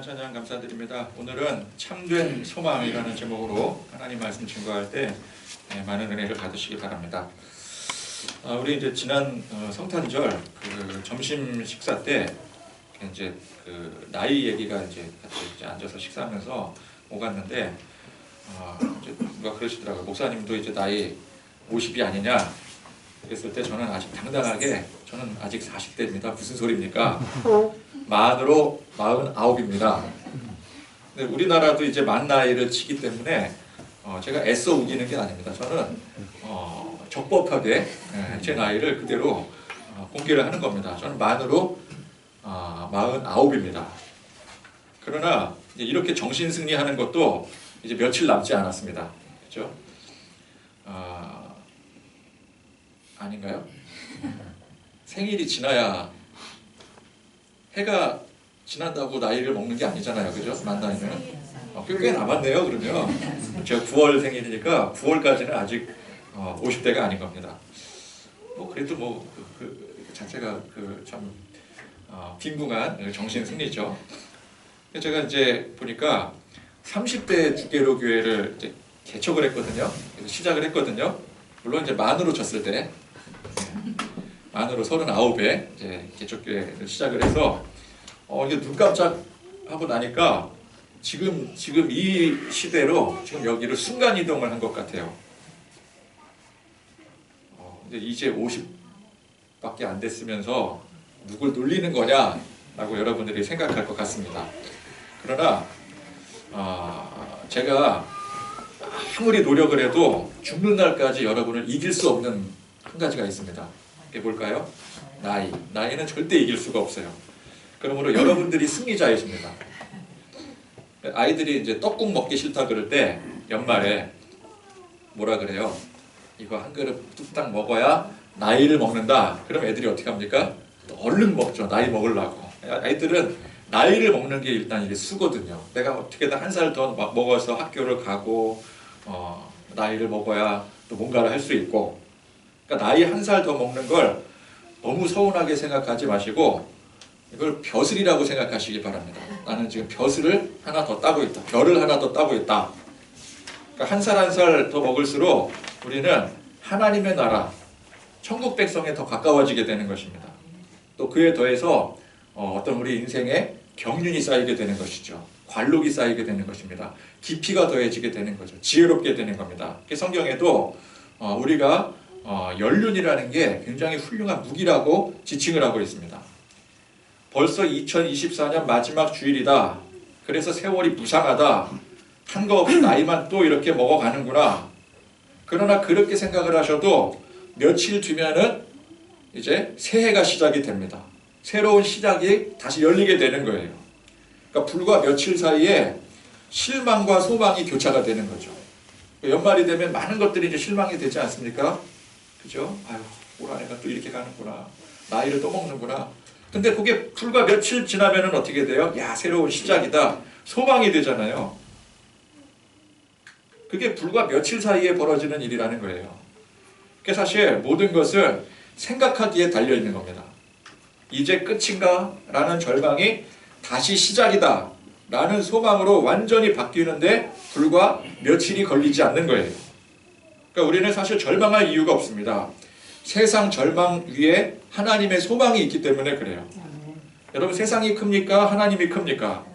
찬양 감사드립니다. 오늘은 참된 소망이라는 제목으로 하나님 말씀 증거할 때 많은 은혜를 받으시기 바랍니다. 우리 이제 지난 성탄절 그 점심 식사 때 이제 그 나이 얘기가 이제 같이 앉아서 식사하면서 오갔는데 이제 누가 그러시더라고요. 목사님도 이제 나이 50이 아니냐 그랬을 때 저는 아직 당당하게 저는 아직 40대입니다. 무슨 소리입니까? 만으로 49입니다. 근데 우리나라도 이제 만 나이를 치기 때문에 제가 애써 우기는 게 아닙니다. 저는 적법하게 제 나이를 그대로 공개를 하는 겁니다. 저는 만으로 49입니다. 그러나 이제 이렇게 정신 승리하는 것도 이제 며칠 남지 않았습니다. 그렇죠? 아닌가요? 생일이 지나야 해가 지난다고 나이를 먹는 게 아니잖아요. 그죠? 만 나이는. 꽤 남았네요. 그러면 제가 9월 생일이니까 9월까지는 아직 50대가 아닌 겁니다. 그래도 그 자체가 참 빈궁한 정신 승리죠. 제가 이제 보니까 30대 주계로 교회를 이제 개척을 했거든요. 그래서 시작을 했거든요. 물론 이제 만으로 쳤을 때 만으로 39에 이제 개척교회를 시작을 해서 이게 눈 깜짝 하고 나니까 지금 이 시대로 지금 여기를 순간 이동을 한 것 같아요. 이제 50밖에 안 됐으면서 누굴 놀리는 거냐라고 여러분들이 생각할 것 같습니다. 그러나 제가 아무리 노력을 해도 죽는 날까지 여러분을 이길 수 없는 한 가지가 있습니다. 그게 뭘까요? 나이는 절대 이길 수가 없어요. 그러므로 여러분들이 승리자이십니다. 아이들이 이제 떡국 먹기 싫다 그럴 때 연말에 뭐라 그래요? 이거 한 그릇 뚝딱 먹어야 나이를 먹는다. 그럼 애들이 어떻게 합니까? 얼른 먹죠. 나이 먹으려고. 아이들은 나이를 먹는 게 일단 이게 수거든요. 내가 어떻게든 한 살 더 먹어서 학교를 가고 나이를 먹어야 또 뭔가를 할 수 있고. 그러니까 나이 한 살 더 먹는 걸 너무 서운하게 생각하지 마시고 이걸 벼슬이라고 생각하시기 바랍니다. 나는 지금 벼슬을 하나 더 따고 있다. 별을 하나 더 따고 있다. 그러니까 한 살 한 살 더 먹을수록 우리는 하나님의 나라, 천국 백성에 더 가까워지게 되는 것입니다. 또 그에 더해서 어떤 우리 인생에 경륜이 쌓이게 되는 것이죠. 관록이 쌓이게 되는 것입니다. 깊이가 더해지게 되는 거죠. 지혜롭게 되는 겁니다. 성경에도 우리가 연륜이라는 게 굉장히 훌륭한 무기라고 지칭을 하고 있습니다. 벌써 2024년 마지막 주일이다. 그래서 세월이 무상하다. 한 거 없이 나이만 또 이렇게 먹어가는구나. 그러나 그렇게 생각을 하셔도 며칠 뒤면은 이제 새해가 시작이 됩니다. 새로운 시작이 다시 열리게 되는 거예요. 그러니까 불과 며칠 사이에 실망과 소망이 교차가 되는 거죠. 연말이 되면 많은 것들이 이제 실망이 되지 않습니까? 그죠? 아유, 올 한 해가 또 이렇게 가는구나. 나이를 또 먹는구나. 근데 그게 불과 며칠 지나면은 어떻게 돼요? 야, 새로운 시작이다. 소망이 되잖아요. 그게 불과 며칠 사이에 벌어지는 일이라는 거예요. 그러니까 사실 모든 것은 생각하기에 달려있는 겁니다. 이제 끝인가? 라는 절망이 다시 시작이다. 라는 소망으로 완전히 바뀌는데 불과 며칠이 걸리지 않는 거예요. 그러니까 우리는 사실 절망할 이유가 없습니다. 세상 절망 위에 하나님의 소망이 있기 때문에 그래요. 여러분 세상이 큽니까? 하나님이 큽니까?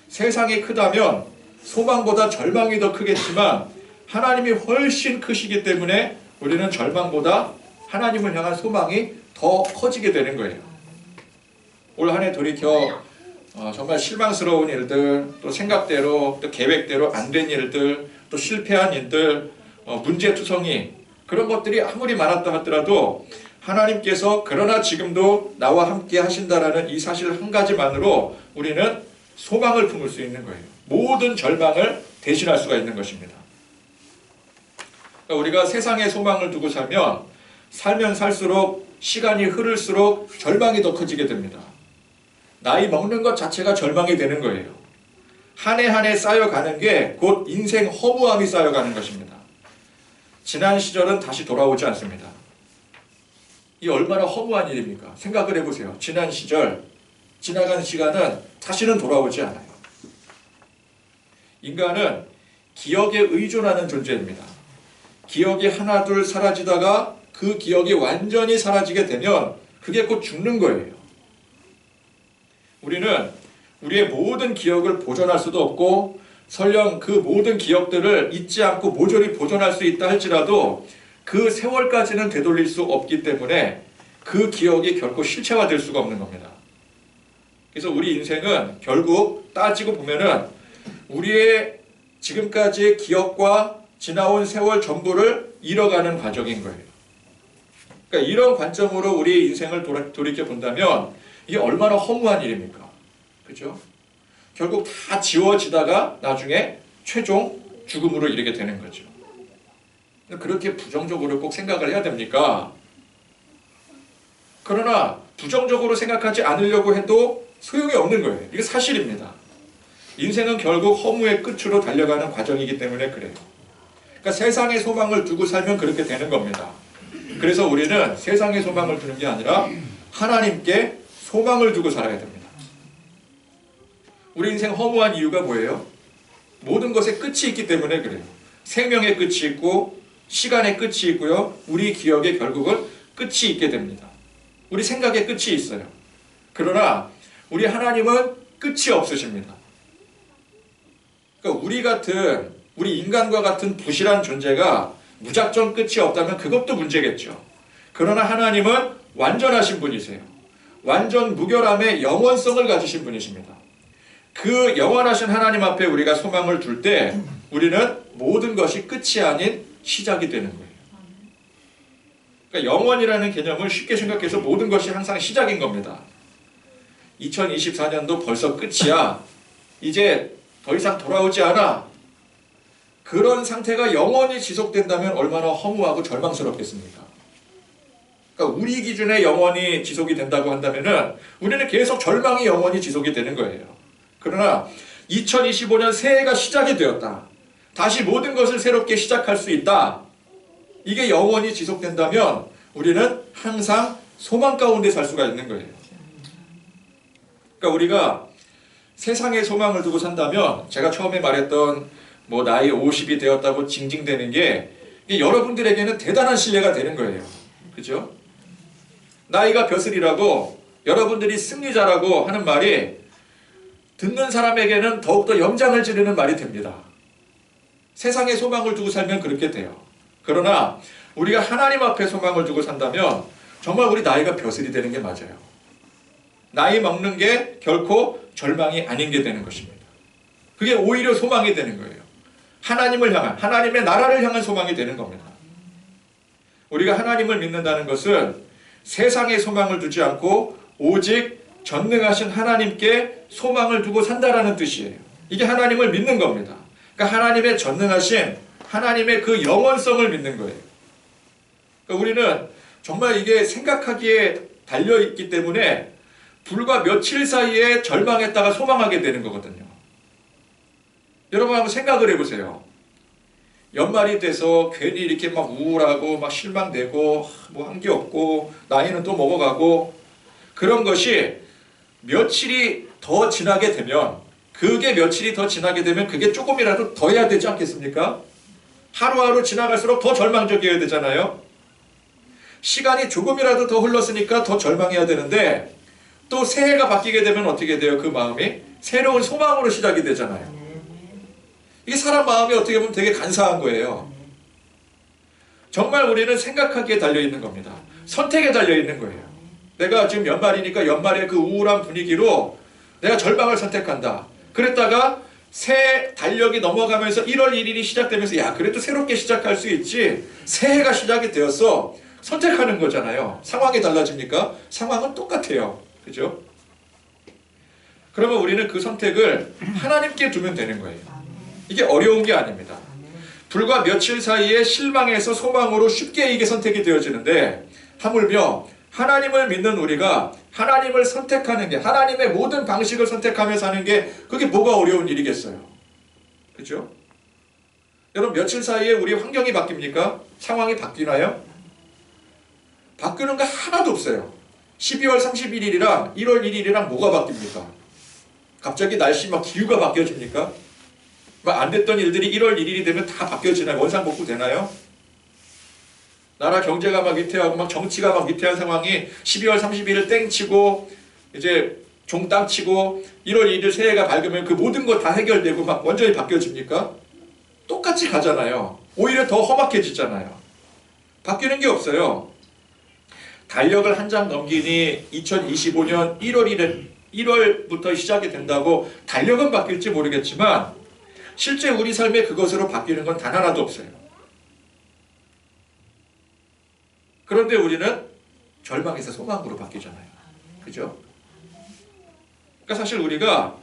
세상이 크다면 소망보다 절망이 더 크겠지만 하나님이 훨씬 크시기 때문에 우리는 절망보다 하나님을 향한 소망이 더 커지게 되는 거예요. 올 한 해 돌이켜 정말 실망스러운 일들, 또 생각대로, 또 계획대로 안 된 일들, 또 실패한 일들, 문제투성이 그런 것들이 아무리 많았다 하더라도 하나님께서 그러나 지금도 나와 함께 하신다라는 이 사실 한 가지만으로 우리는 소망을 품을 수 있는 거예요. 모든 절망을 대신할 수가 있는 것입니다. 그러니까 우리가 세상에 소망을 두고 살면 살수록 시간이 흐를수록 절망이 더 커지게 됩니다. 나이 먹는 것 자체가 절망이 되는 거예요. 한 해 한 해 쌓여가는 게 곧 인생 허무함이 쌓여가는 것입니다. 지난 시절은 다시 돌아오지 않습니다. 이 얼마나 허무한 일입니까? 생각을 해보세요. 지난 시절 지나간 시간은 다시는 돌아오지 않아요. 인간은 기억에 의존하는 존재입니다. 기억이 하나둘 사라지다가 그 기억이 완전히 사라지게 되면 그게 곧 죽는 거예요. 우리는 우리의 모든 기억을 보존할 수도 없고 설령 그 모든 기억들을 잊지 않고 모조리 보존할 수 있다 할지라도 그 세월까지는 되돌릴 수 없기 때문에 그 기억이 결코 실체화될 수가 없는 겁니다. 그래서 우리 인생은 결국 따지고 보면은 우리의 지금까지의 기억과 지나온 세월 전부를 잃어가는 과정인 거예요. 그러니까 이런 관점으로 우리 인생을 돌이켜 본다면 이게 얼마나 허무한 일입니까? 그죠? 결국 다 지워지다가 나중에 최종 죽음으로 이르게 되는 거죠. 그렇게 부정적으로 꼭 생각을 해야 됩니까? 그러나 부정적으로 생각하지 않으려고 해도 소용이 없는 거예요. 이게 사실입니다. 인생은 결국 허무의 끝으로 달려가는 과정이기 때문에 그래요. 그러니까 세상에 소망을 두고 살면 그렇게 되는 겁니다. 그래서 우리는 세상에 소망을 두는 게 아니라 하나님께 소망을 두고 살아야 됩니다. 우리 인생 허무한 이유가 뭐예요? 모든 것에 끝이 있기 때문에 그래요. 생명의 끝이 있고 시간의 끝이 있고요. 우리 기억의 결국은 끝이 있게 됩니다. 우리 생각의 끝이 있어요. 그러나 우리 하나님은 끝이 없으십니다. 그러니까 우리 인간과 같은 부실한 존재가 무작정 끝이 없다면 그것도 문제겠죠. 그러나 하나님은 완전하신 분이세요. 완전 무결함의 영원성을 가지신 분이십니다. 그 영원하신 하나님 앞에 우리가 소망을 둘 때 우리는 모든 것이 끝이 아닌 시작이 되는 거예요. 그러니까 영원이라는 개념을 쉽게 생각해서 모든 것이 항상 시작인 겁니다. 2024년도 벌써 끝이야. 이제 더 이상 돌아오지 않아. 그런 상태가 영원히 지속된다면 얼마나 허무하고 절망스럽겠습니까? 그러니까 우리 기준에 영원히 지속이 된다고 한다면은 우리는 계속 절망이 영원히 지속이 되는 거예요. 그러나 2025년 새해가 시작이 되었다. 다시 모든 것을 새롭게 시작할 수 있다. 이게 영원히 지속된다면 우리는 항상 소망 가운데 살 수가 있는 거예요. 그러니까 우리가 세상에 소망을 두고 산다면 제가 처음에 말했던 나이 50이 되었다고 징징대는 게 여러분들에게는 대단한 신뢰가 되는 거예요. 그죠? 나이가 벼슬이라고 여러분들이 승리자라고 하는 말이 듣는 사람에게는 더욱더 염장을 지르는 말이 됩니다. 세상에 소망을 두고 살면 그렇게 돼요. 그러나 우리가 하나님 앞에 소망을 두고 산다면 정말 우리 나이가 벼슬이 되는 게 맞아요. 나이 먹는 게 결코 절망이 아닌 게 되는 것입니다. 그게 오히려 소망이 되는 거예요. 하나님을 향한, 하나님의 나라를 향한 소망이 되는 겁니다. 우리가 하나님을 믿는다는 것은 세상에 소망을 두지 않고 오직 전능하신 하나님께 소망을 두고 산다라는 뜻이에요. 이게 하나님을 믿는 겁니다. 그러니까 하나님의 전능하신 하나님의 그 영원성을 믿는 거예요. 그러니까 우리는 정말 이게 생각하기에 달려있기 때문에 불과 며칠 사이에 절망했다가 소망하게 되는 거거든요. 여러분 한번 생각을 해보세요. 연말이 돼서 괜히 이렇게 막 우울하고 막 실망되고 뭐 한 게 없고 나이는 또 먹어가고 그런 것이 며칠이 더 지나게 되면 그게 조금이라도 더 해야 되지 않겠습니까? 하루하루 지나갈수록 더 절망적이어야 되잖아요. 시간이 조금이라도 더 흘렀으니까 더 절망해야 되는데 또 새해가 바뀌게 되면 어떻게 돼요? 그 마음이 새로운 소망으로 시작이 되잖아요. 이게 사람 마음이 어떻게 보면 되게 간사한 거예요. 정말 우리는 생각하기에 달려있는 겁니다. 선택에 달려있는 거예요. 내가 지금 연말이니까 연말의 그 우울한 분위기로 내가 절망을 선택한다. 그랬다가 새 달력이 넘어가면서 1월 1일이 시작되면서 야 그래도 새롭게 시작할 수 있지. 새해가 시작이 되었어. 선택하는 거잖아요. 상황이 달라집니까? 상황은 똑같아요. 그죠? 그러면 우리는 그 선택을 하나님께 두면 되는 거예요. 이게 어려운 게 아닙니다. 불과 며칠 사이에 실망에서 소망으로 쉽게 이게 선택이 되어지는데 하물며 하나님을 믿는 우리가 하나님을 선택하는 게 하나님의 모든 방식을 선택하며 사는 게 그게 뭐가 어려운 일이겠어요. 그렇죠? 여러분 며칠 사이에 우리 환경이 바뀝니까? 상황이 바뀌나요? 바뀌는 거 하나도 없어요. 12월 31일이랑 1월 1일이랑 뭐가 바뀝니까? 갑자기 날씨 막 기후가 바뀌어집니까? 막 안 됐던 일들이 1월 1일이 되면 다 바뀌어지나요? 원상복구 되나요? 나라 경제가 막 위태하고 막 정치가 막 위태한 상황이 12월 31일 땡치고 이제 종땅 치고 1월 1일 새해가 밝으면 그 모든 거 다 해결되고 막 완전히 바뀌어집니까? 똑같이 가잖아요. 오히려 더 험악해지잖아요. 바뀌는 게 없어요. 달력을 한 장 넘기니 2025년 1월부터 시작이 된다고 달력은 바뀔지 모르겠지만 실제 우리 삶에 그것으로 바뀌는 건 단 하나도 없어요. 그런데 우리는 절망에서 소망으로 바뀌잖아요. 그죠? 그러니까 사실 우리가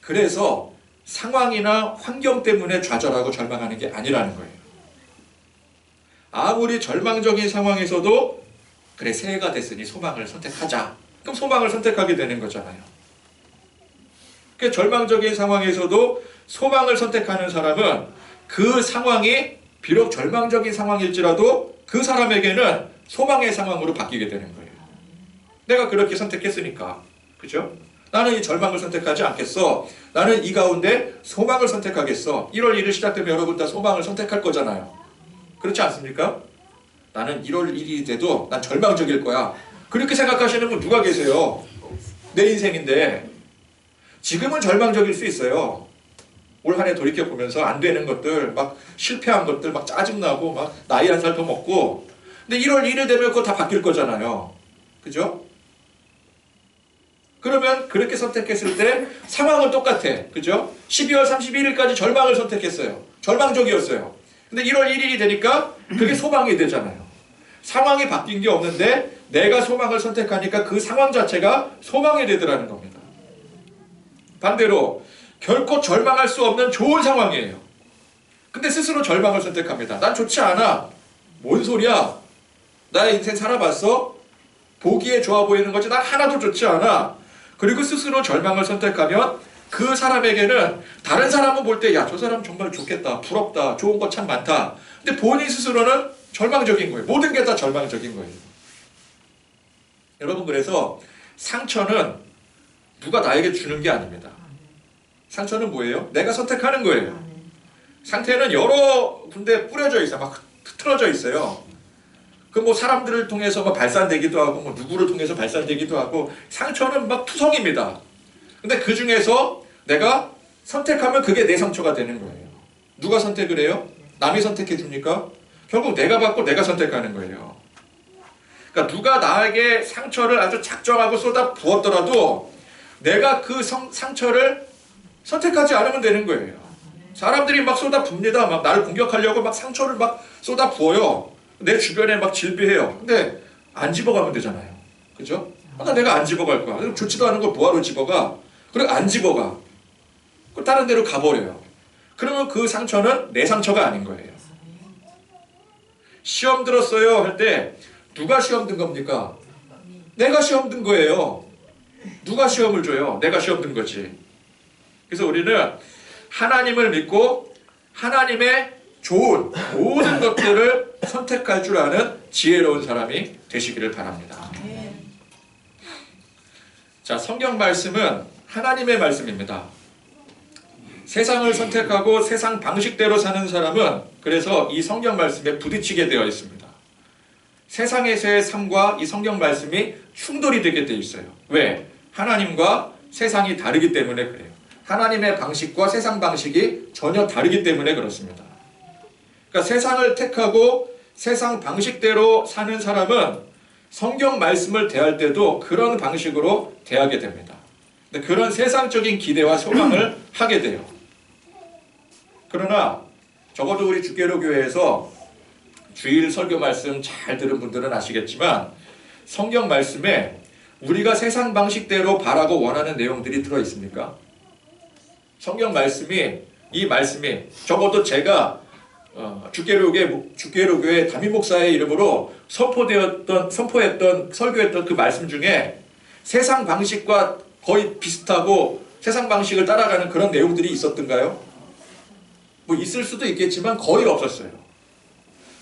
그래서 상황이나 환경 때문에 좌절하고 절망하는 게 아니라는 거예요. 아무리 절망적인 상황에서도 그래 새해가 됐으니 소망을 선택하자. 그럼 소망을 선택하게 되는 거잖아요. 그 절망적인 상황에서도 소망을 선택하는 사람은 그 상황이 비록 절망적인 상황일지라도 그 사람에게는 소망의 상황으로 바뀌게 되는 거예요. 내가 그렇게 선택했으니까. 그죠? 나는 이 절망을 선택하지 않겠어. 나는 이 가운데 소망을 선택하겠어. 1월 1일 시작되면 여러분 다 소망을 선택할 거잖아요. 그렇지 않습니까? 나는 1월 1일이 돼도 난 절망적일 거야. 그렇게 생각하시는 분 누가 계세요? 내 인생인데. 지금은 절망적일 수 있어요. 올 한 해 돌이켜보면서 안 되는 것들, 막 실패한 것들, 막 짜증나고, 막 나이 한 살 더 먹고. 근데 1월 1일 되면 그거 다 바뀔 거잖아요. 그죠? 그러면 그렇게 선택했을 때 상황은 똑같아. 그죠? 12월 31일까지 절망을 선택했어요. 절망적이었어요. 근데 1월 1일이 되니까 그게 소망이 되잖아요. 상황이 바뀐 게 없는데 내가 소망을 선택하니까 그 상황 자체가 소망이 되더라는 겁니다. 반대로 결코 절망할 수 없는 좋은 상황이에요. 근데 스스로 절망을 선택합니다. 난 좋지 않아. 뭔 소리야? 나의 인생 살아봤어? 보기에 좋아 보이는 거지 난 하나도 좋지 않아. 그리고 스스로 절망을 선택하면 그 사람에게는 다른 사람은 볼 때 야, 저 사람 정말 좋겠다. 부럽다. 좋은 거 참 많다. 근데 본인 스스로는 절망적인 거예요. 모든 게 다 절망적인 거예요. 여러분 그래서 상처는 누가 나에게 주는 게 아닙니다. 상처는 뭐예요? 내가 선택하는 거예요. 상태는 여러 군데 뿌려져 있어요. 막 틀어져 있어요. 그 뭐 사람들을 통해서 뭐 발산되기도 하고 뭐 누구를 통해서 발산되기도 하고 상처는 막 투성입니다. 근데 그 중에서 내가 선택하면 그게 내 상처가 되는 거예요. 누가 선택을 해요? 남이 선택해 줍니까? 결국 내가 받고 내가 선택하는 거예요. 그러니까 누가 나에게 상처를 아주 작정하고 쏟아 부었더라도 내가 그 상처를 선택하지 않으면 되는 거예요. 사람들이 막 쏟아 붑니다. 막 나를 공격하려고 막 상처를 막 쏟아 부어요. 내 주변에 막 질비해요. 근데 안 집어가면 되잖아요. 그죠? 내가 안 집어갈 거야. 좋지도 않은 걸 뭐하러 집어가? 그리고 안 집어가. 다른 데로 가버려요. 그러면 그 상처는 내 상처가 아닌 거예요. 시험 들었어요 할 때 누가 시험 든 겁니까? 내가 시험 든 거예요. 누가 시험을 줘요? 내가 시험 든 거지. 그래서 우리는 하나님을 믿고 하나님의 좋은 모든 것들을 선택할 줄 아는 지혜로운 사람이 되시기를 바랍니다. 자, 성경 말씀은 하나님의 말씀입니다. 세상을 선택하고 세상 방식대로 사는 사람은 그래서 이 성경 말씀에 부딪히게 되어 있습니다. 세상에서의 삶과 이 성경 말씀이 충돌이 되게 되어 있어요. 왜? 하나님과 세상이 다르기 때문에 그래요. 하나님의 방식과 세상 방식이 전혀 다르기 때문에 그렇습니다. 그러니까 세상을 택하고 세상 방식대로 사는 사람은 성경 말씀을 대할 때도 그런 방식으로 대하게 됩니다. 근데 그런 세상적인 기대와 소망을 하게 돼요. 그러나 적어도 우리 주께로 교회에서 주일 설교 말씀 잘 들은 분들은 아시겠지만 성경 말씀에 우리가 세상 방식대로 바라고 원하는 내용들이 들어 있습니까? 성경 말씀이 이 말씀이 적어도 제가 주께로 교회 담임 목사의 이름으로 선포했던 설교했던 그 말씀 중에 세상 방식과 거의 비슷하고 세상 방식을 따라가는 그런 내용들이 있었던가요? 뭐 있을 수도 있겠지만 거의 없었어요.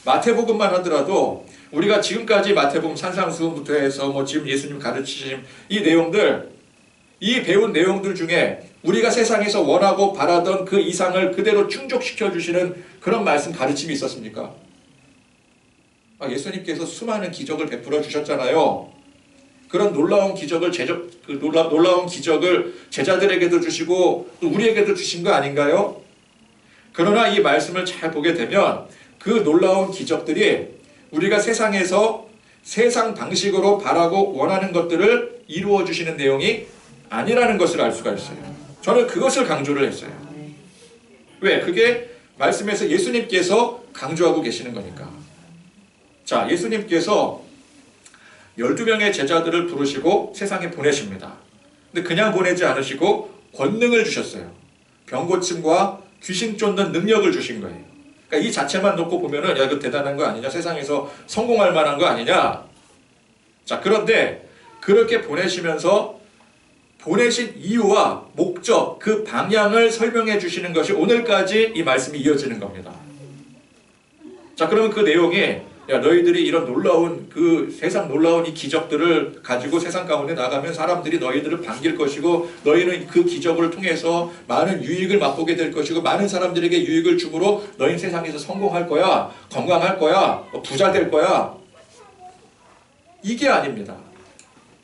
마태복음만 하더라도 우리가 지금까지 마태복음 산상수훈부터 해서 뭐 지금 예수님 가르치신 이 내용들, 이 배운 내용들 중에 우리가 세상에서 원하고 바라던 그 이상을 그대로 충족시켜 주시는 그런 말씀 가르침이 있었습니까? 예수님께서 수많은 기적을 베풀어 주셨잖아요. 그런 놀라운 기적을 놀라운 기적을 제자들에게도 주시고 또 우리에게도 주신 거 아닌가요? 그러나 이 말씀을 잘 보게 되면 그 놀라운 기적들이 우리가 세상에서 세상 방식으로 바라고 원하는 것들을 이루어 주시는 내용이 아니라는 것을 알 수가 있어요. 저는 그것을 강조를 했어요. 왜? 그게 말씀에서 예수님께서 강조하고 계시는 거니까. 자, 예수님께서 12명의 제자들을 부르시고 세상에 보내십니다. 근데 그냥 보내지 않으시고 권능을 주셨어요. 병 고침과 귀신 쫓는 능력을 주신 거예요. 그러니까 이 자체만 놓고 보면은 야, 이거 대단한 거 아니냐? 세상에서 성공할 만한 거 아니냐? 자, 그런데 그렇게 보내시면서 보내신 이유와 목적, 그 방향을 설명해 주시는 것이 오늘까지 이 말씀이 이어지는 겁니다. 자, 그러면 그 내용이 야, 너희들이 이런 놀라운 세상 놀라운 이 기적들을 가지고 세상 가운데 나가면 사람들이 너희들을 반길 것이고 너희는 그 기적을 통해서 많은 유익을 맛보게 될 것이고 많은 사람들에게 유익을 주므로 너희는 세상에서 성공할 거야, 건강할 거야, 부자 될 거야. 이게 아닙니다.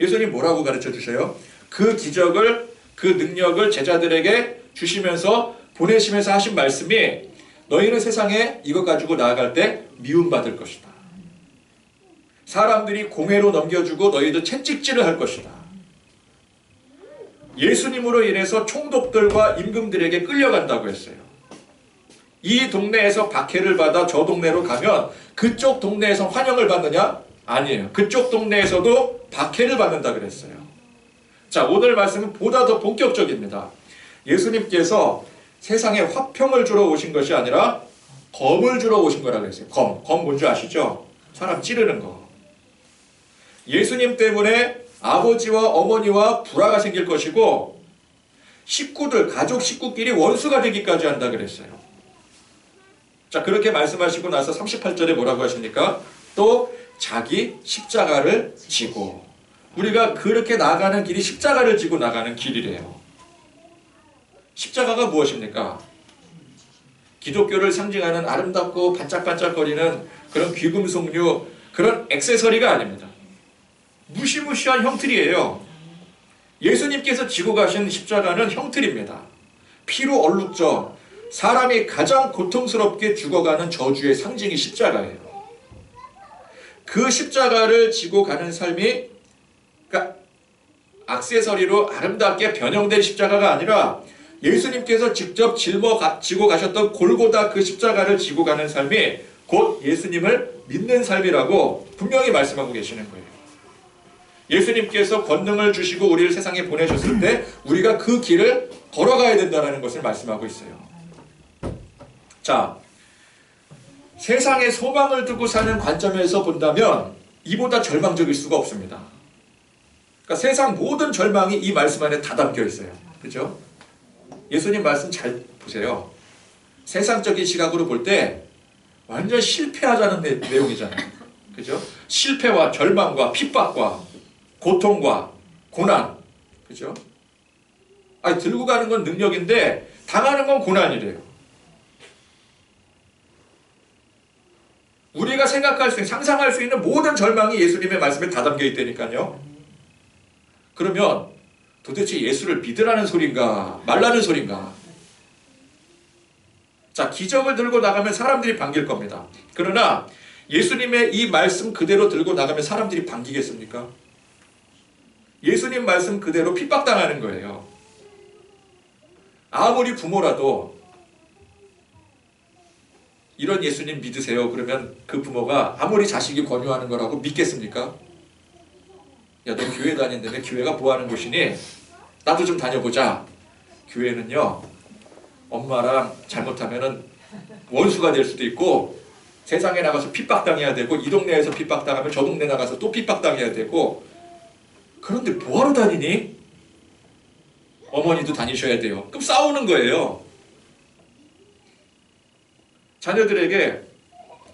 예수님 뭐라고 가르쳐 주셔요? 그 기적을, 그 능력을 제자들에게 주시면서 보내시면서 하신 말씀이 너희는 세상에 이것 가지고 나아갈 때 미움받을 것이다. 사람들이 공회로 넘겨주고 너희들 채찍질을 할 것이다. 예수님으로 인해서 총독들과 임금들에게 끌려간다고 했어요. 이 동네에서 박해를 받아 저 동네로 가면 그쪽 동네에서 환영을 받느냐? 아니에요. 그쪽 동네에서도 박해를 받는다 그랬어요. 자, 오늘 말씀은 보다 더 본격적입니다. 예수님께서 세상에 화평을 주러 오신 것이 아니라 검을 주러 오신 거라고 했어요. 검 뭔지 아시죠? 사람 찌르는 거. 예수님 때문에 아버지와 어머니와 불화가 생길 것이고 가족 식구끼리 원수가 되기까지 한다 그랬어요. 자, 그렇게 말씀하시고 나서 38절에 뭐라고 하십니까? 또 자기 십자가를 지고. 우리가 그렇게 나가는 길이 십자가를 지고 나가는 길이래요. 십자가가 무엇입니까? 기독교를 상징하는 아름답고 반짝반짝거리는 그런 귀금속류, 그런 액세서리가 아닙니다. 무시무시한 형틀이에요. 예수님께서 지고 가신 십자가는 형틀입니다. 피로 얼룩져 사람이 가장 고통스럽게 죽어가는 저주의 상징이 십자가예요. 그 십자가를 지고 가는 삶이, 그러니까 액세서리로 아름답게 변형된 십자가가 아니라 예수님께서 직접 지고 가셨던 골고다 그 십자가를 지고 가는 삶이 곧 예수님을 믿는 삶이라고 분명히 말씀하고 계시는 거예요. 예수님께서 권능을 주시고 우리를 세상에 보내셨을 때 우리가 그 길을 걸어가야 된다는 것을 말씀하고 있어요. 자, 세상에 소망을 두고 사는 관점에서 본다면 이보다 절망적일 수가 없습니다. 그러니까 세상 모든 절망이 이 말씀 안에 다 담겨 있어요. 그렇죠? 예수님 말씀 잘 보세요. 세상적인 시각으로 볼 때 완전 실패하자는 내용이잖아요. 그죠? 실패와 절망과 핍박과 고통과 고난. 그죠? 아니, 들고 가는 건 능력인데 당하는 건 고난이래요. 우리가 생각할 수 있는, 상상할 수 있는 모든 절망이 예수님의 말씀에 다 담겨 있다니까요. 그러면 도대체 예수를 믿으라는 소린가 말라는 소린가? 자, 기적을 들고 나가면 사람들이 반길 겁니다. 그러나 예수님의 이 말씀 그대로 들고 나가면 사람들이 반기겠습니까? 예수님 말씀 그대로 핍박당하는 거예요. 아무리 부모라도 이런 예수님 믿으세요 그러면 그 부모가 아무리 자식이 권유하는 거라고 믿겠습니까? 야, 너 교회 다닌다며 교회가 뭐 하는 곳이니? 나도 좀 다녀보자. 교회는요, 엄마랑 잘못하면은 원수가 될 수도 있고 세상에 나가서 핍박당해야 되고 이 동네에서 핍박당하면 저 동네 나가서 또 핍박당해야 되고 그런데 뭐하러 다니니? 어머니도 다니셔야 돼요. 그럼 싸우는 거예요. 자녀들에게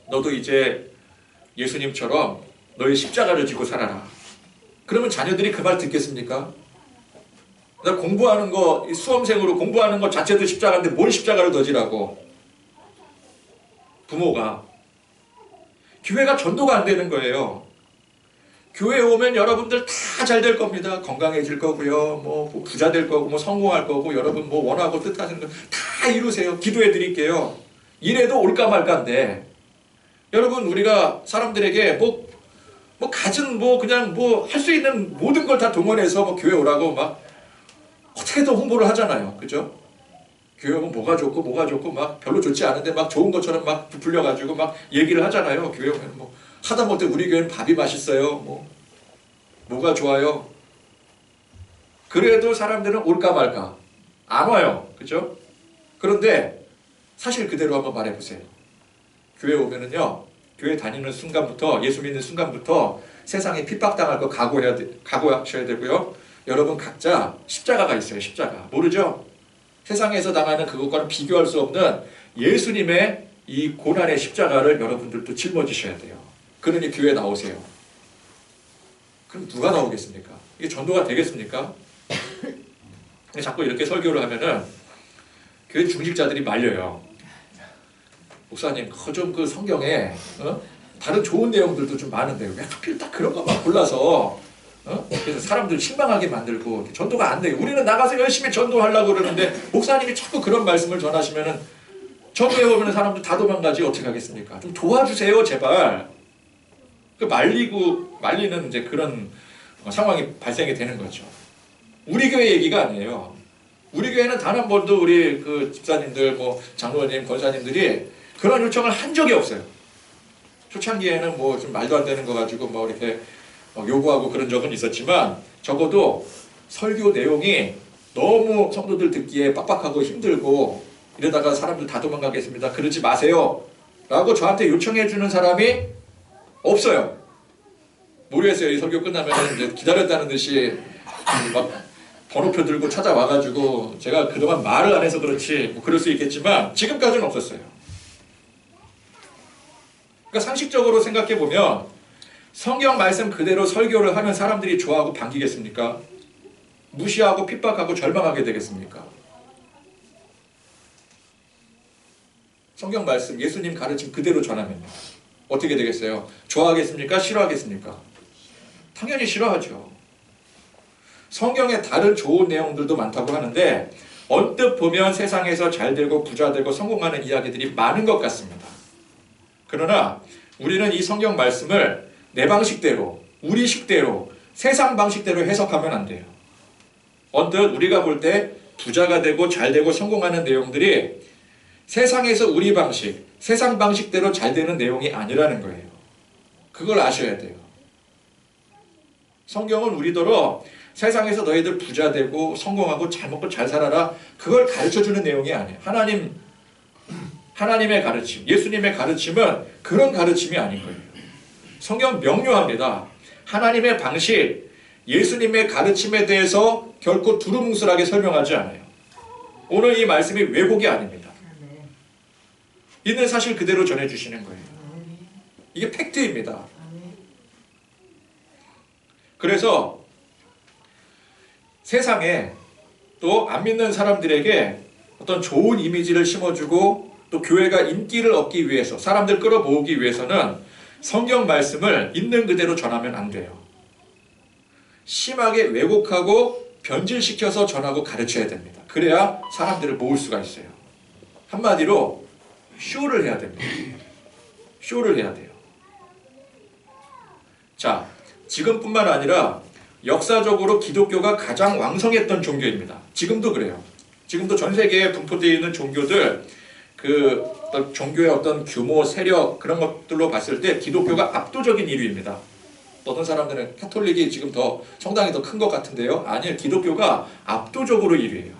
너도 이제 예수님처럼 너의 십자가를 지고 살아라. 그러면 자녀들이 그 말 듣겠습니까? 나 공부하는 거, 수험생으로 공부하는 것 자체도 십자가인데 뭘 십자가를 더 지라고. 부모가. 교회가 전도가 안 되는 거예요. 교회에 오면 여러분들 다 잘 될 겁니다. 건강해질 거고요. 뭐 부자 될 거고, 뭐 성공할 거고, 여러분 뭐 원하고 뜻하시는 거 다 이루세요. 기도해 드릴게요. 이래도 올까 말까인데, 여러분 우리가 사람들에게 뭐 갖은 그냥 할 수 있는 모든 걸 다 동원해서 교회 오라고 막 어떻게든 홍보를 하잖아요. 그죠? 교회 오면 뭐가 좋고 막 별로 좋지 않은데 막 좋은 것처럼 막 부풀려가지고 막 얘기를 하잖아요. 교회 오면 하다못해 우리 교회는 밥이 맛있어요. 뭐가 좋아요. 그래도 사람들은 올까 말까 안 와요. 그죠? 그런데 사실 그대로 한번 말해보세요. 교회 오면은요, 교회 다니는 순간부터, 예수 믿는 순간부터 세상에 핍박당할 거 각오하셔야 되고요. 여러분 각자 십자가가 있어요. 십자가. 모르죠? 세상에서 당하는 그것과는 비교할 수 없는 예수님의 이 고난의 십자가를 여러분들도 짊어지셔야 돼요. 그러니 교회에 나오세요. 그럼 누가 나오겠습니까? 이게 전도가 되겠습니까? 자꾸 이렇게 설교를 하면은 교회 중직자들이 말려요. 목사님, 좀 성경에 다른 좋은 내용들도 좀 많은데 왜 하필 딱 그런 것만 골라서 그래서 사람들 실망하게 만들고 전도가 안 돼요. 우리는 나가서 열심히 전도하려고 그러는데 목사님이 자꾸 그런 말씀을 전하시면은 전도에 오면 사람들 다 도망가지 어떻게 하겠습니까? 좀 도와주세요, 제발. 말리는 이제 그런 상황이 발생이 되는 거죠. 우리 교회 얘기가 아니에요. 우리 교회는 단 한 번도 우리 그 집사님들, 장로님, 권사님들이 그런 요청을 한 적이 없어요. 초창기에는 좀 말도 안 되는 거 가지고 이렇게 요구하고 그런 적은 있었지만 적어도 설교 내용이 너무 성도들 듣기에 빡빡하고 힘들고 이러다가 사람들 다 도망가겠습니다. 그러지 마세요. 라고 저한테 요청해 주는 사람이 없어요. 모르겠어요. 이 설교 끝나면 이제 기다렸다는 듯이 막 번호표 들고 찾아와가지고 제가 그동안 말을 안 해서 그렇지 그럴 수 있겠지만 지금까지는 없었어요. 그러니까 상식적으로 생각해 보면 성경 말씀 그대로 설교를 하면 사람들이 좋아하고 반기겠습니까? 무시하고 핍박하고 절망하게 되겠습니까? 성경 말씀, 예수님 가르침 그대로 전하면요. 어떻게 되겠어요? 좋아하겠습니까? 싫어하겠습니까? 당연히 싫어하죠. 성경에 다른 좋은 내용들도 많다고 하는데 언뜻 보면 세상에서 잘되고 부자되고 성공하는 이야기들이 많은 것 같습니다. 그러나 우리는 이 성경 말씀을 내 방식대로, 우리 식대로, 세상 방식대로 해석하면 안 돼요. 언뜻 우리가 볼 때 부자가 되고 잘되고 성공하는 내용들이 세상에서 우리 방식, 세상 방식대로 잘 되는 내용이 아니라는 거예요. 그걸 아셔야 돼요. 성경은 우리더러 세상에서 너희들 부자 되고 성공하고 잘 먹고 잘 살아라 그걸 가르쳐주는 내용이 아니에요. 하나님의 가르침, 예수님의 가르침은 그런 가르침이 아닌 거예요. 성경 명료합니다. 하나님의 방식, 예수님의 가르침에 대해서 결코 두루뭉술하게 설명하지 않아요. 오늘 이 말씀이 왜곡이 아닙니다. 있는 사실 그대로 전해주시는 거예요. 이게 팩트입니다. 그래서 세상에 또 안 믿는 사람들에게 어떤 좋은 이미지를 심어주고 또 교회가 인기를 얻기 위해서 사람들 끌어모으기 위해서는 성경 말씀을 있는 그대로 전하면 안 돼요. 심하게 왜곡하고 변질시켜서 전하고 가르쳐야 됩니다. 그래야 사람들을 모을 수가 있어요. 한마디로 쇼를 해야 됩니다. 쇼를 해야 돼요. 자, 지금뿐만 아니라 역사적으로 기독교가 가장 왕성했던 종교입니다. 지금도 그래요. 지금도 전 세계에 분포되어 있는 종교들 그 종교의 어떤 규모, 세력 그런 것들로 봤을 때 기독교가 압도적인 1위입니다. 어떤 사람들은 카톨릭이 지금 더 성당이 더 큰 것 같은데요. 아니요, 기독교가 압도적으로 1위예요.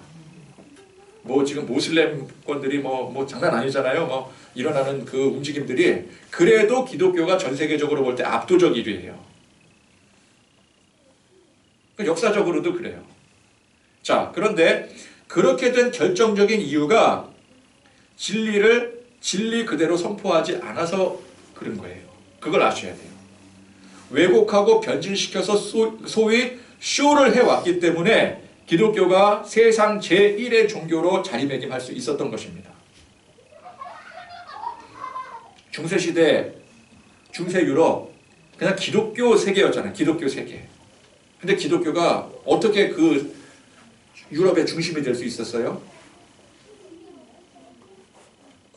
지금 모슬렘권들이 장난 아니잖아요. 일어나는 그 움직임들이 그래도 기독교가 전 세계적으로 볼 때 압도적 1위예요. 역사적으로도 그래요. 자, 그런데 그렇게 된 결정적인 이유가 진리 그대로 선포하지 않아서 그런 거예요. 그걸 아셔야 돼요. 왜곡하고 변질시켜서 소위 쇼를 해왔기 때문에 기독교가 세상 제1의 종교로 자리매김할 수 있었던 것입니다. 중세시대, 중세 유럽, 그냥 기독교 세계였잖아요. 기독교 세계. 근데 기독교가 어떻게 그 유럽의 중심이 될 수 있었어요?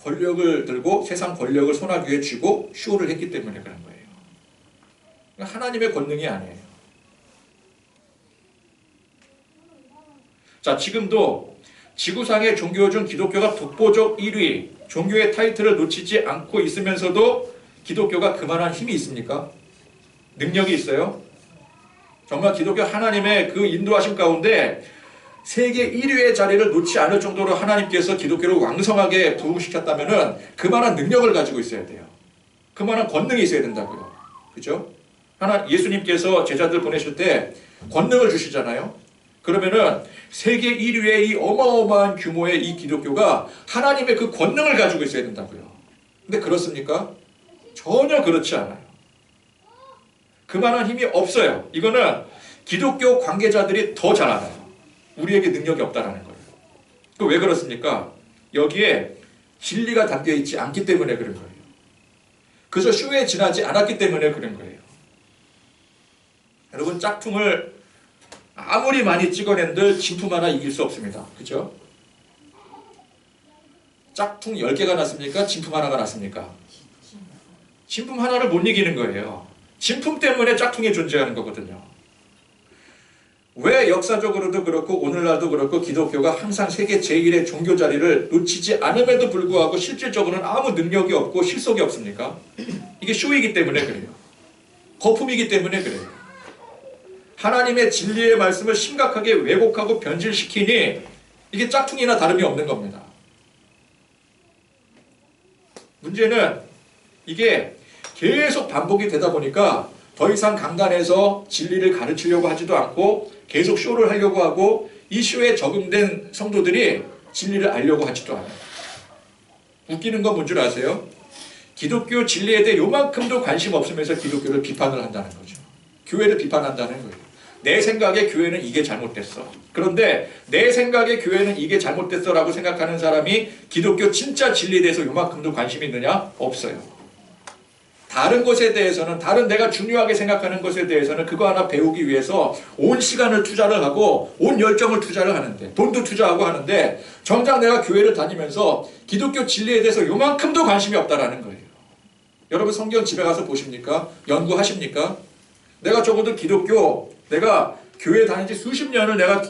권력을 들고 세상 권력을 손아귀에 쥐고 쇼를 했기 때문에 그런 거예요. 하나님의 권능이 아니에요. 자, 지금도 지구상의 종교 중 기독교가 독보적 1위, 종교의 타이틀을 놓치지 않고 있으면서도 기독교가 그만한 힘이 있습니까? 능력이 있어요? 정말 기독교 하나님의 그 인도하심 가운데 세계 1위의 자리를 놓지 않을 정도로 하나님께서 기독교를 왕성하게 부흥시켰다면 그만한 능력을 가지고 있어야 돼요. 그만한 권능이 있어야 된다고요. 그죠? 예수님께서 제자들 보내실 때 권능을 주시잖아요. 그러면은 세계 1위의 이 어마어마한 규모의 이 기독교가 하나님의 그 권능을 가지고 있어야 된다고요. 근데 그렇습니까? 전혀 그렇지 않아요. 그만한 힘이 없어요. 이거는 기독교 관계자들이 더 잘 알아요. 우리에게 능력이 없다라는 거예요. 왜 그렇습니까? 여기에 진리가 담겨있지 않기 때문에 그런 거예요. 그래서 쇼에 지나지 않았기 때문에 그런 거예요. 여러분, 짝퉁을 아무리 많이 찍어낸들 진품 하나 이길 수 없습니다. 그죠? 짝퉁 10개가 났습니까? 진품 하나가 났습니까? 진품 하나를 못 이기는 거예요. 진품 때문에 짝퉁이 존재하는 거거든요. 왜 역사적으로도 그렇고 오늘날도 그렇고 기독교가 항상 세계 제1의 종교 자리를 놓치지 않음에도 불구하고 실질적으로는 아무 능력이 없고 실속이 없습니까? 이게 쇼이기 때문에 그래요. 거품이기 때문에 그래요. 하나님의 진리의 말씀을 심각하게 왜곡하고 변질시키니 이게 짝퉁이나 다름이 없는 겁니다. 문제는 이게 계속 반복이 되다 보니까 더 이상 강단에서 진리를 가르치려고 하지도 않고 계속 쇼를 하려고 하고 이 쇼에 적응된 성도들이 진리를 알려고 하지도 않아요. 웃기는 건 뭔 줄 아세요? 기독교 진리에 대해 요만큼도 관심 없으면서 기독교를 비판을 한다는 거죠. 교회를 비판한다는 거예요. 내 생각에 교회는 이게 잘못됐어. 그런데 내 생각에 교회는 이게 잘못됐어 라고 생각하는 사람이 기독교 진짜 진리에 대해서 요만큼도 관심이 있느냐? 없어요. 다른 것에 대해서는, 다른 내가 중요하게 생각하는 것에 대해서는 그거 하나 배우기 위해서 온 시간을 투자를 하고 온 열정을 투자를 하는데, 돈도 투자하고 하는데 정작 내가 교회를 다니면서 기독교 진리에 대해서 요만큼도 관심이 없다라는 거예요. 여러분 성경 집에 가서 보십니까? 연구하십니까? 내가 적어도 내가 교회 다닌 지 수십 년을 내가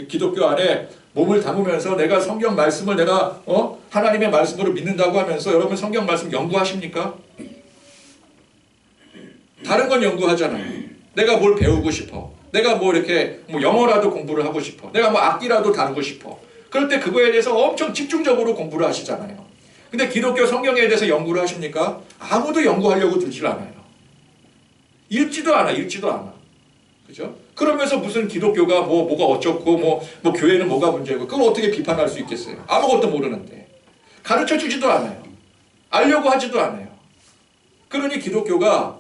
기독교 안에 몸을 담으면서 내가 성경 말씀을 내가 하나님의 말씀으로 믿는다고 하면서 여러분 성경 말씀 연구하십니까? 다른 건 연구하잖아요. 내가 뭘 배우고 싶어. 내가 뭐 이렇게 영어라도 공부를 하고 싶어. 내가 뭐 악기라도 다루고 싶어. 그럴 때 그거에 대해서 엄청 집중적으로 공부를 하시잖아요. 근데 기독교 성경에 대해서 연구를 하십니까? 아무도 연구하려고 들질 않아요. 읽지도 않아. 그죠? 그러면서 무슨 기독교가 뭐가 어쩌고 뭐 교회는 뭐가 문제고 그걸 어떻게 비판할 수 있겠어요? 아무것도 모르는데. 가르쳐 주지도 않아요. 알려고 하지도 않아요. 그러니 기독교가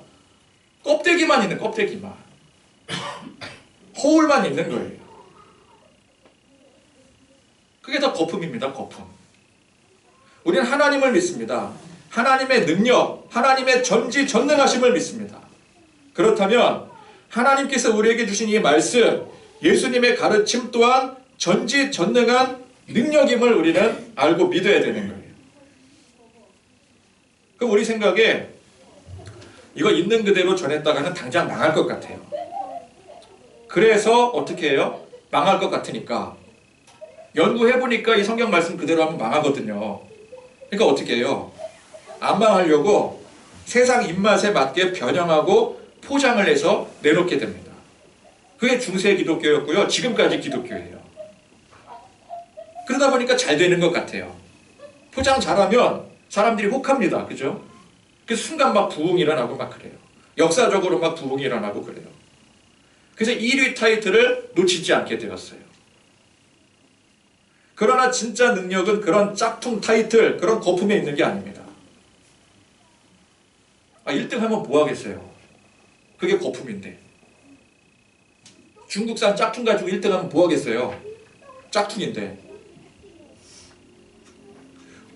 껍데기만 있는 껍데기만. 허울만 있는 거예요. 그게 다 거품입니다. 거품. 우리는 하나님을 믿습니다. 하나님의 능력, 하나님의 전지전능하심을 믿습니다. 그렇다면 하나님께서 우리에게 주신 이 말씀, 예수님의 가르침 또한 전지전능한 능력임을 우리는 알고 믿어야 되는 거예요. 그럼 우리 생각에 이거 있는 그대로 전했다가는 당장 망할 것 같아요. 그래서 어떻게 해요? 망할 것 같으니까 연구해보니까 이 성경 말씀 그대로 하면 망하거든요. 그러니까 어떻게 해요? 안 망하려고 세상 입맛에 맞게 변형하고 포장을 해서 내놓게 됩니다. 그게 중세 기독교였고요. 지금까지 기독교예요. 그러다 보니까 잘 되는 것 같아요. 포장 잘하면 사람들이 혹합니다. 그죠? 그래서 순간 막 부흥이 일어나고 막 그래요. 역사적으로 막 부흥이 일어나고 그래요. 그래서 1위 타이틀을 놓치지 않게 되었어요. 그러나 진짜 능력은 그런 짝퉁 타이틀, 그런 거품에 있는 게 아닙니다. 1등 하면 뭐 하겠어요? 그게 거품인데. 중국산 짝퉁 가지고 1등 하면 뭐 하겠어요? 짝퉁인데.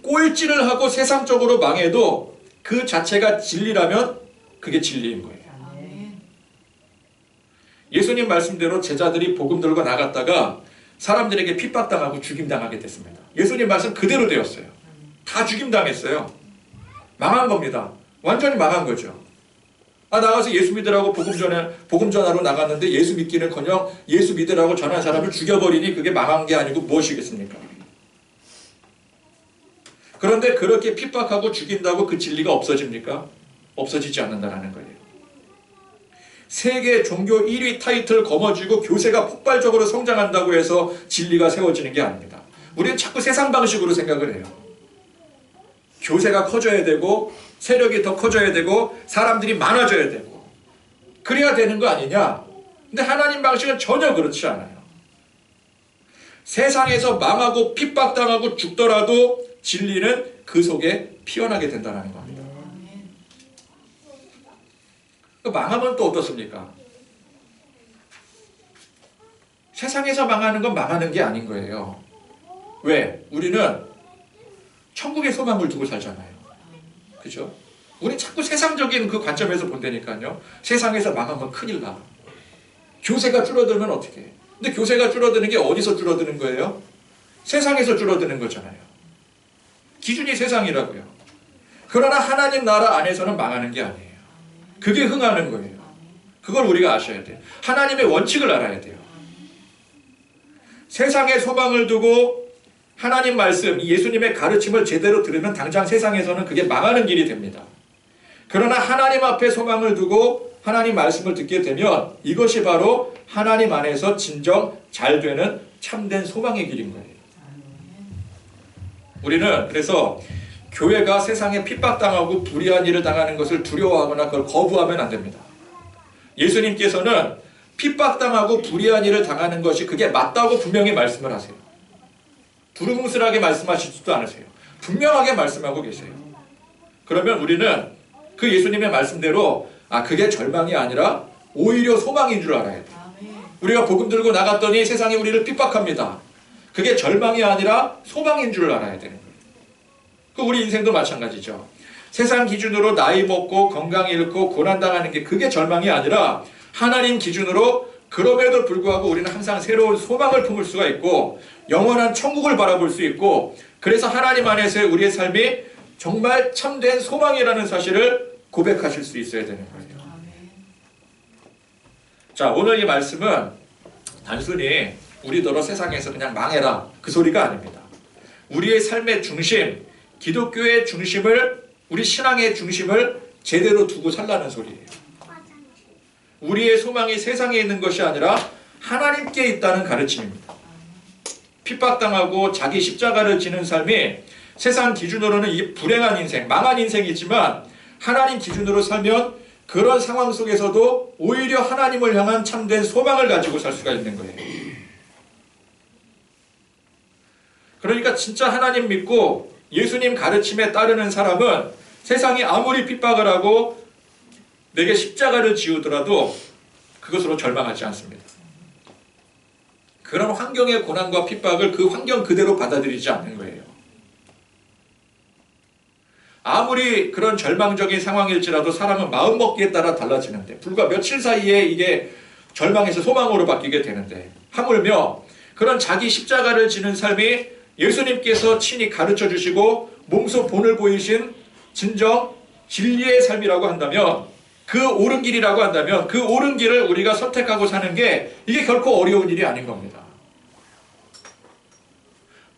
꼴찌를 하고 세상적으로 망해도 그 자체가 진리라면 그게 진리인 거예요. 예수님 말씀대로 제자들이 복음 들고 나갔다가 사람들에게 핍박당하고 죽임당하게 됐습니다. 예수님 말씀 그대로 되었어요. 다 죽임당했어요. 망한 겁니다. 완전히 망한 거죠. 나가서 예수 믿으라고 복음 전하러 나갔는데 예수 믿기는커녕 예수 믿으라고 전한 사람을 죽여버리니 그게 망한 게 아니고 무엇이겠습니까? 그런데 그렇게 핍박하고 죽인다고 그 진리가 없어집니까? 없어지지 않는다는 거예요. 세계 종교 1위 타이틀 거머쥐고 교세가 폭발적으로 성장한다고 해서 진리가 세워지는 게 아닙니다. 우리는 자꾸 세상 방식으로 생각을 해요. 교세가 커져야 되고 세력이 더 커져야 되고 사람들이 많아져야 되고 그래야 되는 거 아니냐? 근데 하나님 방식은 전혀 그렇지 않아요. 세상에서 망하고 핍박당하고 죽더라도 진리는 그 속에 피어나게 된다는 겁니다. 망하면 또 어떻습니까? 세상에서 망하는 건 망하는 게 아닌 거예요. 왜? 우리는 천국의 소망을 두고 살잖아요. 그죠? 우리 자꾸 세상적인 그 관점에서 본다니까요. 세상에서 망하면 큰일 나. 교세가 줄어들면 어떻게 해? 근데 교세가 줄어드는 게 어디서 줄어드는 거예요? 세상에서 줄어드는 거잖아요. 기준이 세상이라고요. 그러나 하나님 나라 안에서는 망하는 게 아니에요. 그게 흥하는 거예요. 그걸 우리가 아셔야 돼요. 하나님의 원칙을 알아야 돼요. 세상에 소망을 두고 하나님 말씀, 예수님의 가르침을 제대로 들으면 당장 세상에서는 그게 망하는 길이 됩니다. 그러나 하나님 앞에 소망을 두고 하나님 말씀을 듣게 되면 이것이 바로 하나님 안에서 진정 잘 되는 참된 소망의 길인 거예요. 우리는 그래서 교회가 세상에 핍박당하고 불의한 일을 당하는 것을 두려워하거나 그걸 거부하면 안 됩니다. 예수님께서는 핍박당하고 불의한 일을 당하는 것이 그게 맞다고 분명히 말씀을 하세요. 두루뭉술하게 말씀하시지도 않으세요. 분명하게 말씀하고 계세요. 그러면 우리는 그 예수님의 말씀대로 그게 절망이 아니라 오히려 소망인 줄 알아야 돼요. 우리가 복음 들고 나갔더니 세상이 우리를 핍박합니다. 그게 절망이 아니라 소망인 줄 알아야 되는 거예요. 우리 인생도 마찬가지죠. 세상 기준으로 나이 먹고 건강 잃고 고난당하는 게 그게 절망이 아니라 하나님 기준으로 그럼에도 불구하고 우리는 항상 새로운 소망을 품을 수가 있고 영원한 천국을 바라볼 수 있고 그래서 하나님 안에서의 우리의 삶이 정말 참된 소망이라는 사실을 고백하실 수 있어야 되는 거예요. 자, 오늘 이 말씀은 단순히 우리더러 세상에서 그냥 망해라 그 소리가 아닙니다. 우리의 삶의 중심, 기독교의 중심을, 우리 신앙의 중심을 제대로 두고 살라는 소리예요. 우리의 소망이 세상에 있는 것이 아니라 하나님께 있다는 가르침입니다. 핍박당하고 자기 십자가를 지는 삶이 세상 기준으로는 이 불행한 인생, 망한 인생이지만 하나님 기준으로 살면 그런 상황 속에서도 오히려 하나님을 향한 참된 소망을 가지고 살 수가 있는 거예요. 그러니까 진짜 하나님 믿고 예수님 가르침에 따르는 사람은 세상이 아무리 핍박을 하고 내게 십자가를 지우더라도 그것으로 절망하지 않습니다. 그런 환경의 고난과 핍박을 그 환경 그대로 받아들이지 않는 거예요. 아무리 그런 절망적인 상황일지라도 사람은 마음먹기에 따라 달라지는데 불과 며칠 사이에 이게 절망에서 소망으로 바뀌게 되는데 하물며 그런 자기 십자가를 지는 삶이 예수님께서 친히 가르쳐 주시고 몸소 본을 보이신 진정 진리의 삶이라고 한다면 그 옳은 길이라고 한다면 그 옳은 길을 우리가 선택하고 사는 게 이게 결코 어려운 일이 아닌 겁니다.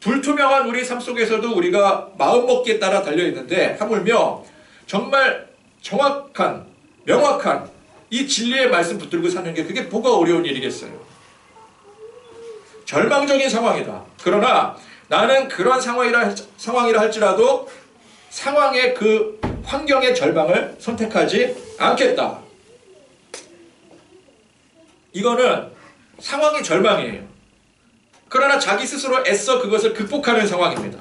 불투명한 우리 삶 속에서도 우리가 마음먹기에 따라 달려있는데 하물며 정말 정확한 명확한 이 진리의 말씀 붙들고 사는 게 그게 뭐가 어려운 일이겠어요. 절망적인 상황이다. 그러나 나는 그런 상황이라 할지라도 상황의 그 환경의 절망을 선택하지 않겠다. 이거는 상황의 절망이에요. 그러나 자기 스스로 애써 그것을 극복하는 상황입니다.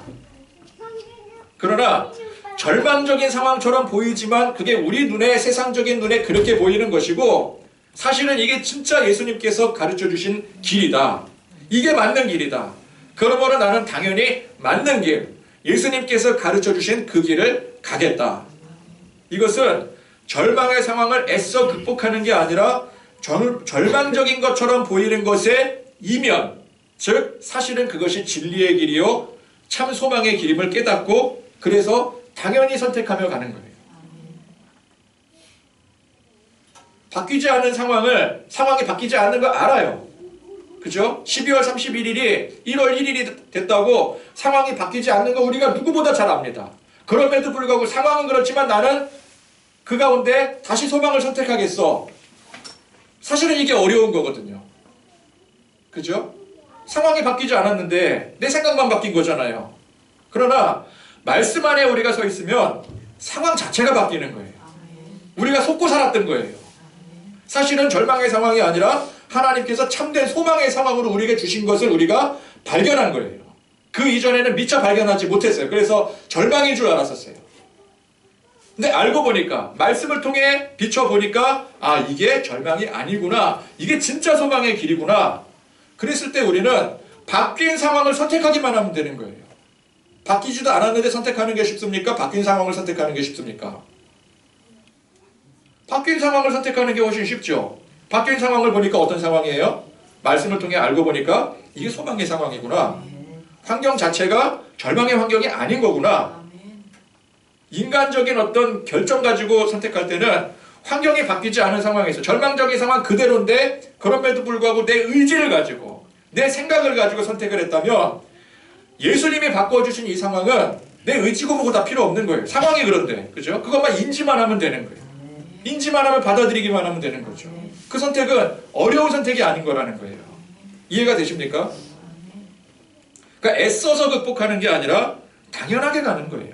그러나 절망적인 상황처럼 보이지만 그게 우리 눈에, 세상적인 눈에 그렇게 보이는 것이고, 사실은 이게 진짜 예수님께서 가르쳐 주신 길이다. 이게 맞는 길이다. 그러므로 나는 당연히 맞는 길, 예수님께서 가르쳐 주신 그 길을 가겠다. 이것은 절망의 상황을 애써 극복하는 게 아니라 절망적인 것처럼 보이는 것의 이면, 즉 사실은 그것이 진리의 길이요 참 소망의 길임을 깨닫고 그래서 당연히 선택하며 가는 거예요. 바뀌지 않는 상황이 바뀌지 않는 거 알아요. 그죠? 12월 31일이 1월 1일이 됐다고 상황이 바뀌지 않는 거 우리가 누구보다 잘 압니다. 그럼에도 불구하고 상황은 그렇지만 나는 그 가운데 다시 소망을 선택하겠어. 사실은 이게 어려운 거거든요. 그죠? 상황이 바뀌지 않았는데 내 생각만 바뀐 거잖아요. 그러나 말씀 안에 우리가 서 있으면 상황 자체가 바뀌는 거예요. 우리가 속고 살았던 거예요. 사실은 절망의 상황이 아니라 하나님께서 참된 소망의 상황으로 우리에게 주신 것을 우리가 발견한 거예요. 그 이전에는 미처 발견하지 못했어요. 그래서 절망인 줄 알았었어요. 근데 알고 보니까, 말씀을 통해 비춰보니까 아, 이게 절망이 아니구나. 이게 진짜 소망의 길이구나. 그랬을 때 우리는 바뀐 상황을 선택하기만 하면 되는 거예요. 바뀌지도 않았는데 선택하는 게 쉽습니까? 바뀐 상황을 선택하는 게 쉽습니까? 바뀐 상황을 선택하는 게 훨씬 쉽죠. 바뀐 상황을 보니까 어떤 상황이에요? 말씀을 통해 알고 보니까 이게 소망의 상황이구나. 환경 자체가 절망의 환경이 아닌 거구나. 인간적인 어떤 결정 가지고 선택할 때는 환경이 바뀌지 않은 상황에서 절망적인 상황 그대로인데 그럼에도 불구하고 내 의지를 가지고 내 생각을 가지고 선택을 했다면 예수님이 바꿔주신 이 상황은 내 의지고보고 다 필요 없는 거예요. 상황이 그런데. 그죠? 그것만 인지만 하면 되는 거예요. 인지만 하면 받아들이기만 하면 되는 거죠. 그 선택은 어려운 선택이 아닌 거라는 거예요. 이해가 되십니까? 그러니까 애써서 극복하는 게 아니라 당연하게 가는 거예요.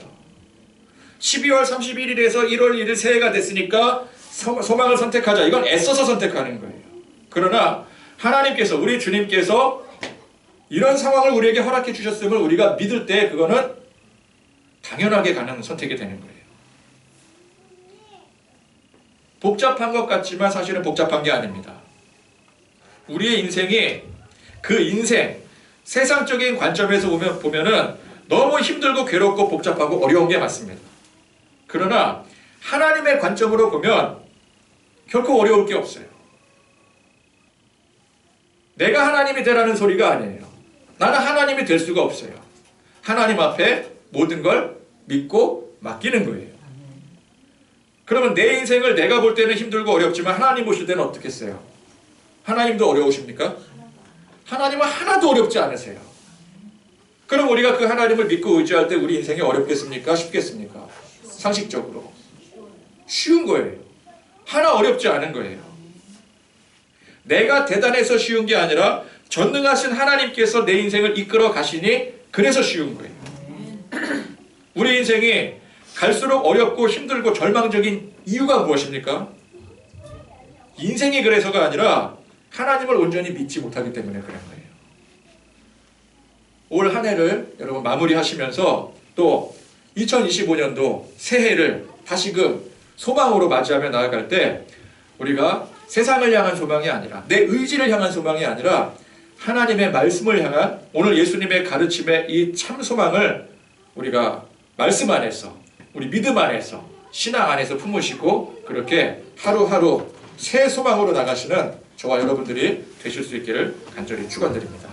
12월 31일에서 1월 1일 새해가 됐으니까 소망을 선택하자. 이건 애써서 선택하는 거예요. 그러나 하나님께서, 우리 주님께서 이런 상황을 우리에게 허락해 주셨음을 우리가 믿을 때 그거는 당연하게 가는 선택이 되는 거예요. 복잡한 것 같지만 사실은 복잡한 게 아닙니다. 우리의 인생이 그 인생, 세상적인 관점에서 보면은 너무 힘들고 괴롭고 복잡하고 어려운 게 맞습니다. 그러나 하나님의 관점으로 보면 결코 어려울 게 없어요. 내가 하나님이 되라는 소리가 아니에요. 나는 하나님이 될 수가 없어요. 하나님 앞에 모든 걸 믿고 맡기는 거예요. 그러면 내 인생을 내가 볼 때는 힘들고 어렵지만 하나님 보실 때는 어떻겠어요? 하나님도 어려우십니까? 하나님은 하나도 어렵지 않으세요. 그럼 우리가 그 하나님을 믿고 의지할 때 우리 인생이 어렵겠습니까? 쉽겠습니까? 상식적으로. 쉬운 거예요. 하나 어렵지 않은 거예요. 내가 대단해서 쉬운 게 아니라 전능하신 하나님께서 내 인생을 이끌어 가시니 그래서 쉬운 거예요. 우리 인생이 갈수록 어렵고 힘들고 절망적인 이유가 무엇입니까? 인생이 그래서가 아니라 하나님을 온전히 믿지 못하기 때문에 그런 거예요. 올 한 해를 여러분 마무리하시면서 또 2025년도 새해를 다시금 소망으로 맞이하며 나아갈 때 우리가 세상을 향한 소망이 아니라 내 의지를 향한 소망이 아니라 하나님의 말씀을 향한 오늘 예수님의 가르침의 이 참 소망을 우리가 말씀 안에서 우리 믿음 안에서 신앙 안에서 품으시고 그렇게 하루하루 새 소망으로 나가시는 저와 여러분들이 되실 수 있기를 간절히 축원드립니다.